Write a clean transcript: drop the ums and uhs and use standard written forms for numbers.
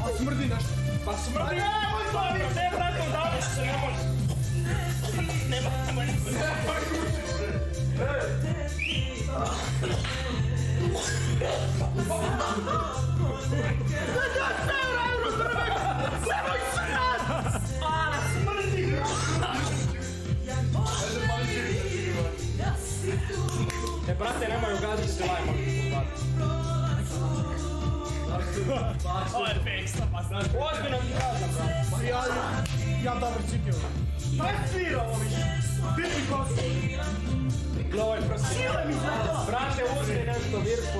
A smrdi nešto. Pa smrdi! Ne, brate, odavljaš se, ne može. Nema. E, brate, nemoj ugađati se lajma. Ovo je peksta, pa znaš. Ozbiljno ti kažem, brate. Ja dobro cipio. Šta je svira ovo više? Biti kosu. Gle, ovo je prsi. Brate, uzmi nešto, Virku.